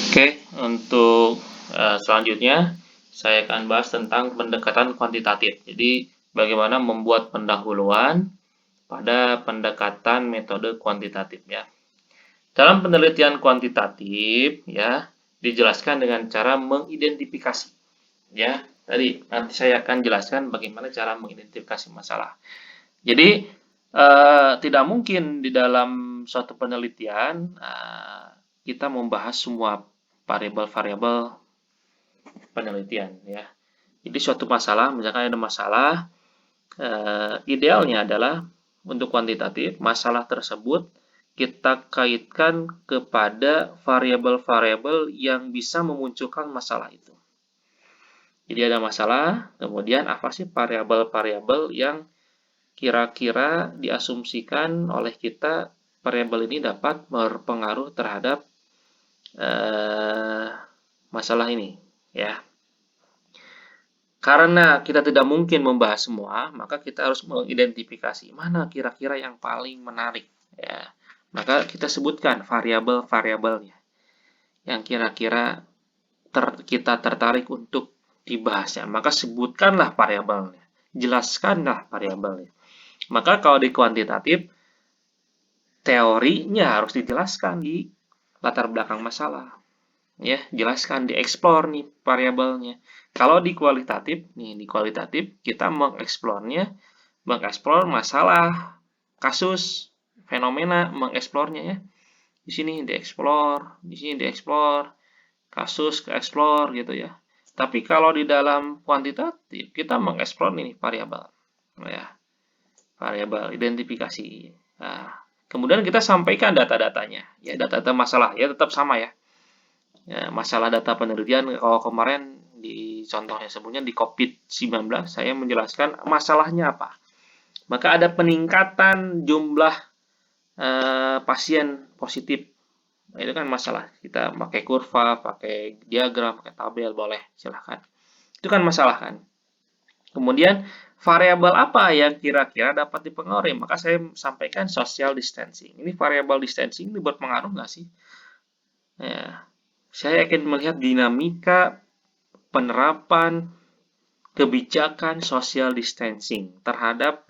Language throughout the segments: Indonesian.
Oke, untuk selanjutnya saya akan bahas tentang pendekatan kuantitatif. Jadi, bagaimana membuat pendahuluan pada pendekatan metode kuantitatif ya. Dalam penelitian kuantitatif ya, dijelaskan dengan cara mengidentifikasi ya. Tadi nanti saya akan jelaskan bagaimana cara mengidentifikasi masalah. Jadi, tidak mungkin di dalam suatu penelitian kita membahas semua variabel-variabel penelitian ya. Jadi suatu masalah, misalkan ada masalah, idealnya adalah untuk kuantitatif, masalah tersebut kita kaitkan kepada variabel-variabel yang bisa memunculkan masalah itu. Jadi ada masalah, kemudian apa sih variabel-variabel yang kira-kira diasumsikan oleh kita variabel ini dapat berpengaruh terhadap masalah ini ya. Karena kita tidak mungkin membahas semua, maka kita harus mengidentifikasi mana kira-kira yang paling menarik ya. Maka kita sebutkan variabel-variabelnya yang kira-kira kita tertarik untuk dibahasnya. Maka sebutkanlah variabelnya, jelaskanlah variabelnya. Maka kalau di kuantitatif, teorinya harus dijelaskan di latar belakang masalah. Ya, jelaskan, dieksplor nih variabelnya. Kalau di kualitatif, kita mengeksplor masalah, kasus, fenomena, mengeksplornya ya. Di sini dieksplor, di sini dieksplor, kasus keeksplor gitu ya. Tapi kalau di dalam kuantitatif, kita mengeksplor nih variabel. Ya, variabel identifikasi. Nah, kemudian kita sampaikan data-datanya. Ya, data-data masalah ya tetap sama ya. Ya, masalah data penelitian kalau kemarin di contohnya sebelumnya di COVID-19 saya menjelaskan masalahnya apa. Maka ada peningkatan jumlah pasien positif. Nah, itu kan masalah. Kita pakai kurva, pakai diagram, pakai tabel boleh, silahkan. Itu kan masalah kan. Kemudian variabel apa yang kira-kira dapat dipengaruhi? Maka saya sampaikan social distancing. Ini variabel distancing ini berpengaruh nggak sih? Ya, saya akan melihat dinamika penerapan kebijakan social distancing terhadap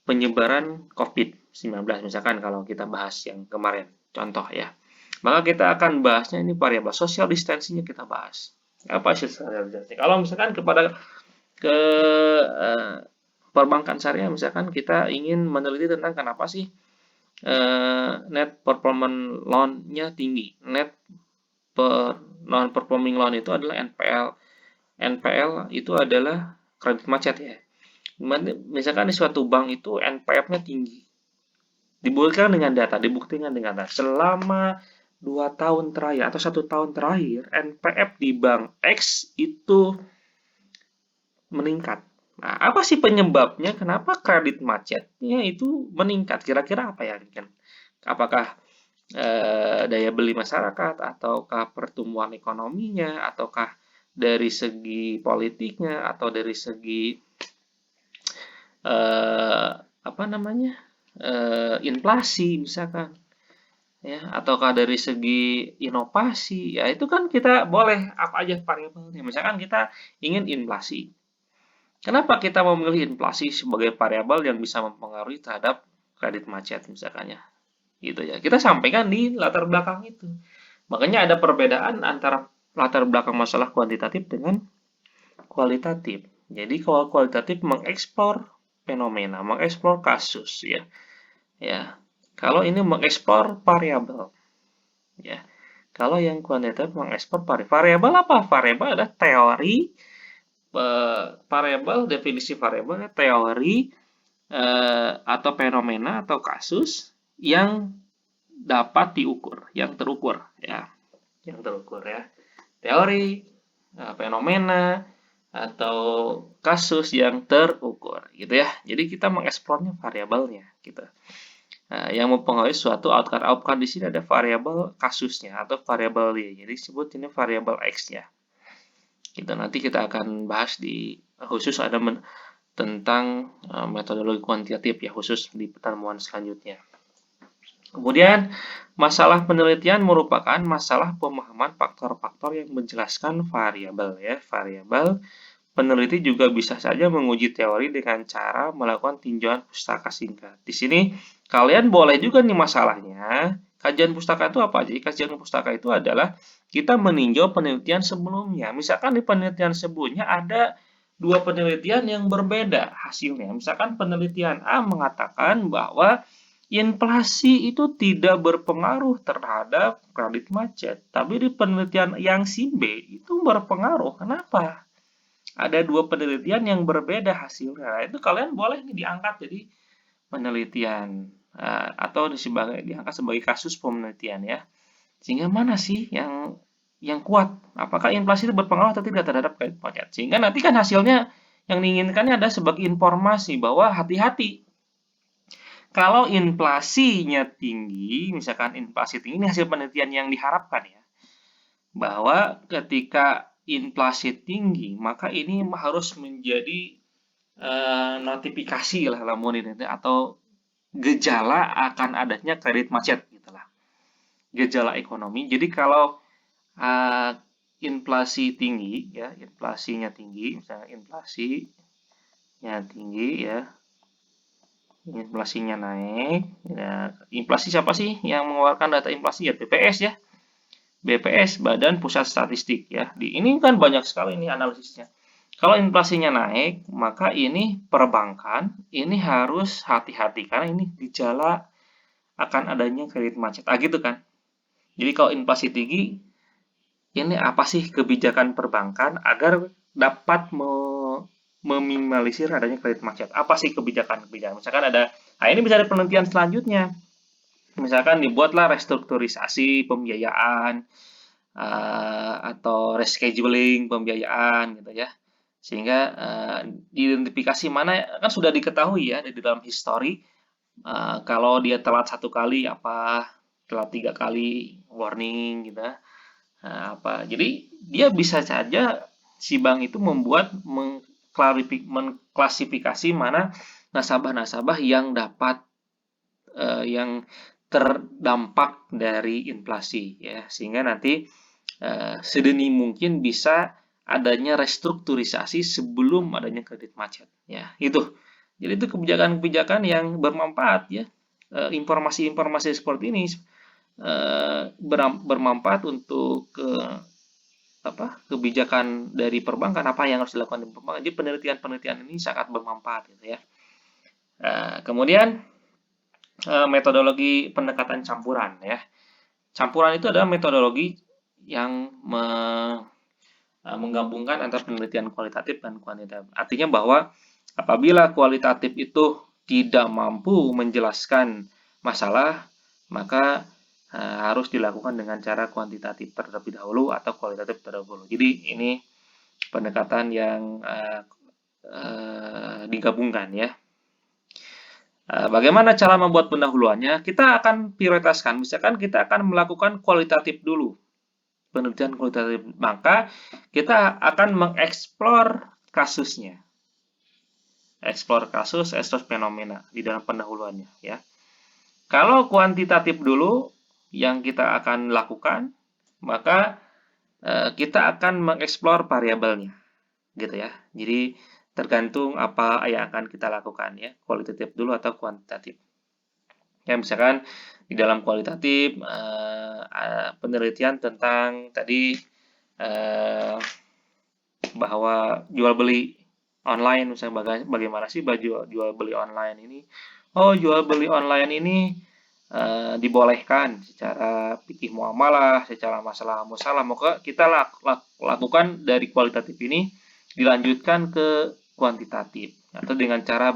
penyebaran COVID-19 misalkan kalau kita bahas yang kemarin contoh ya. Maka kita akan bahasnya ini variabel social distancing-nya kita bahas. Apa social distancing? Kalau misalkan ke perbankan syariah misalkan kita ingin meneliti tentang kenapa sih net performance loan-nya tinggi. Non performing loan itu adalah NPL. NPL itu adalah kredit macet ya. Misalkan di suatu bank itu NPF-nya tinggi. Dibuktikan dengan data. Selama 2 tahun terakhir atau 1 tahun terakhir, NPF di bank X itu meningkat. Nah, apa sih penyebabnya? Kenapa kredit macetnya itu meningkat? Kira-kira apa ya? Apakah daya beli masyarakat, ataukah pertumbuhan ekonominya, ataukah dari segi politiknya, atau dari segi inflasi misalkan, ya, ataukah dari segi inovasi, ya itu kan kita boleh apa aja variabelnya. Misalkan kita ingin inflasi. Kenapa kita memilih inflasi sebagai variabel yang bisa mempengaruhi terhadap kredit macet misalkannya? Gitu ya. Kita sampaikan di latar belakang itu. Makanya ada perbedaan antara latar belakang masalah kuantitatif dengan kualitatif. Jadi kalau kualitatif mengeksplor fenomena, mengeksplor kasus ya. Ya. Kalau ini mengeksplor variabel ya. Kalau yang kuantitatif mengeksplor variabel apa? Variabel adalah teori variabel, definisi variabel teori atau fenomena atau kasus yang dapat diukur, yang terukur ya. Yang terukur ya. Teori, fenomena, atau kasus yang terukur gitu ya. Jadi kita mengeksplornya variabelnya gitu. Nah, yang mempengaruhi suatu outcome di sini ada variabel kasusnya atau variabel Y. Jadi disebut ini variabel X-nya. Gitu, nanti kita akan bahas di khusus ada tentang metodologi kuantitatif ya khusus di pertemuan selanjutnya. Kemudian Masalah penelitian merupakan masalah pemahaman faktor-faktor yang menjelaskan variabel ya. Variabel peneliti juga bisa saja menguji teori dengan cara melakukan tinjauan pustaka singkat. Di sini kalian boleh juga nih masalahnya. Kajian pustaka itu apa? Jadi kajian pustaka itu adalah kita meninjau penelitian sebelumnya. Misalkan di penelitian sebelumnya ada dua penelitian yang berbeda hasilnya. Misalkan penelitian A mengatakan bahwa inflasi itu tidak berpengaruh terhadap kredit macet, tapi di penelitian yang si B itu berpengaruh. Kenapa? Ada dua penelitian yang berbeda hasilnya. Nah, itu kalian boleh nih diangkat jadi penelitian atau diangkat sebagai kasus penelitian ya. Sehingga mana sih yang kuat? Apakah inflasi itu berpengaruh atau tidak terhadap kredit macet? Sehingga nanti kan hasilnya yang diinginkannya ada sebagai informasi bahwa hati-hati kalau inflasinya tinggi, misalkan inflasi tinggi, ini hasil penelitian yang diharapkan ya, bahwa ketika inflasi tinggi, maka ini harus menjadi notifikasi lah lamun ini atau gejala akan adanya kredit macet gitulah. Gejala ekonomi. Jadi kalau inflasi tinggi ya, inflasinya tinggi, misalnya inflasinya tinggi ya, inflasinya naik. Ya, inflasi siapa sih yang mengeluarkan data inflasi? Ya BPS ya. BPS, Badan Pusat Statistik ya. Di ini kan banyak sekali ini analisisnya. Kalau inflasinya naik, maka ini perbankan ini harus hati-hati karena ini gejala akan adanya kredit macet. Gitu kan. Jadi kalau inflasi tinggi, ini apa sih kebijakan perbankan agar dapat meminimalisir adanya kredit macet? Apa sih kebijakan-kebijakan? Misalkan ada, nah ini bisa ada penelitian selanjutnya. Misalkan dibuatlah restrukturisasi pembiayaan atau rescheduling pembiayaan gitu ya. Sehingga diidentifikasi mana kan sudah diketahui ya di dalam history kalau dia telat 1 kali apa, telat 3 kali warning gitu ya. Apa. Jadi dia bisa saja si bank itu membuat mengklasifikasi mana nasabah-nasabah yang dapat yang terdampak dari inflasi ya, sehingga nanti sedini mungkin bisa adanya restrukturisasi sebelum adanya kredit macet ya. Itu jadi itu kebijakan-kebijakan yang bermanfaat ya. Informasi-informasi seperti ini bermanfaat untuk kebijakan dari perbankan, apa yang harus dilakukan di perbankan. Jadi penelitian-penelitian ini sangat bermanfaat gitu ya. Kemudian metodologi pendekatan campuran ya. Campuran itu adalah metodologi yang menggabungkan antara penelitian kualitatif dan kuantitatif. Artinya bahwa apabila kualitatif itu tidak mampu menjelaskan masalah, maka harus dilakukan dengan cara kuantitatif terlebih dahulu atau kualitatif terlebih dahulu. Jadi ini pendekatan yang digabungkan ya. Bagaimana cara membuat pendahuluannya? Kita akan prioritaskan, misalkan kita akan melakukan kualitatif dulu, penelitian kualitatif, maka kita akan mengeksplor kasusnya, eksplor kasus, eksplor fenomena di dalam pendahuluannya ya. Kalau kuantitatif dulu yang kita akan lakukan, maka kita akan mengeksplor variabelnya gitu ya. Jadi tergantung apa yang akan kita lakukan ya, kualitatif dulu atau kuantitatif. Ya misalkan di dalam kualitatif penelitian tentang tadi bahwa jual beli online, misalnya bagaimana sih jual beli online ini? Oh, jual beli online ini dibolehkan secara fikih muamalah, secara masalah musalah. Maka kita lakukan dari kualitatif ini dilanjutkan ke kuantitatif atau dengan cara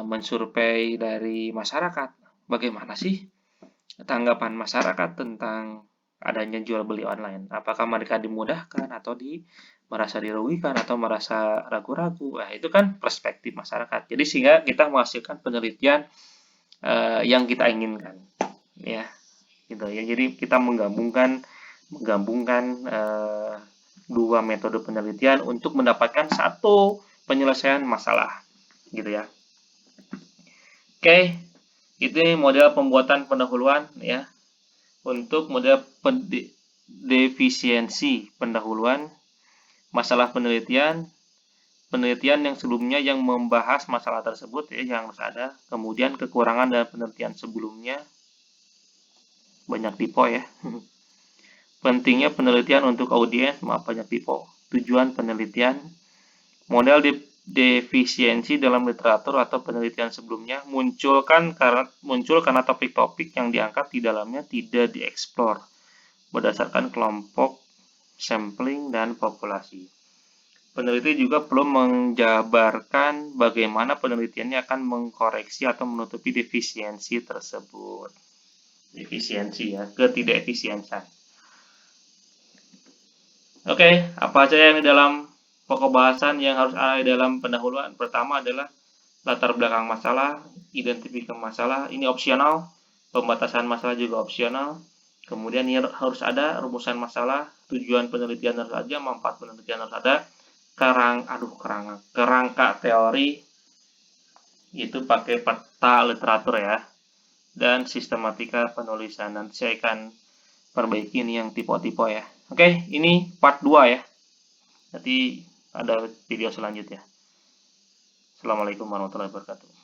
mensurvei dari masyarakat. Bagaimana sih tanggapan masyarakat tentang adanya jual beli online? Apakah mereka dimudahkan atau merasa dirugikan atau merasa ragu-ragu? Nah, itu kan perspektif masyarakat. Jadi sehingga kita menghasilkan penelitian yang kita inginkan, ya, gitu ya. Jadi kita menggabungkan dua metode penelitian untuk mendapatkan satu penyelesaian masalah, gitu ya. Oke, Ini model pembuatan pendahuluan ya. Untuk model defisiensi pendahuluan, masalah penelitian yang sebelumnya yang membahas masalah tersebut ya yang harus ada. Kemudian kekurangan dan penelitian sebelumnya, banyak typo ya. Pentingnya penelitian untuk audiens, maaf banyak typo. Tujuan penelitian, model defisiensi dalam literatur atau penelitian sebelumnya muncul karena topik-topik yang diangkat di dalamnya tidak dieksplor berdasarkan kelompok, sampling, dan populasi. Peneliti juga perlu menjabarkan bagaimana penelitiannya akan mengkoreksi atau menutupi defisiensi tersebut. Defisiensi ya, ketidakefisiensian. Oke, apa saja yang di dalam pokok bahasan yang harus ada di dalam pendahuluan? Pertama adalah latar belakang masalah, identifikasi masalah, ini opsional, pembatasan masalah juga opsional. Kemudian ini harus ada rumusan masalah, tujuan penelitian harus ada, manfaat penelitian harus ada, kerangka teori itu pakai peta literatur ya, dan sistematika penulisan. Nanti saya akan perbaiki ini yang tipe-tipe ya. Oke, ini part 2 ya. Nanti ada video selanjutnya. Assalamualaikum warahmatullahi wabarakatuh.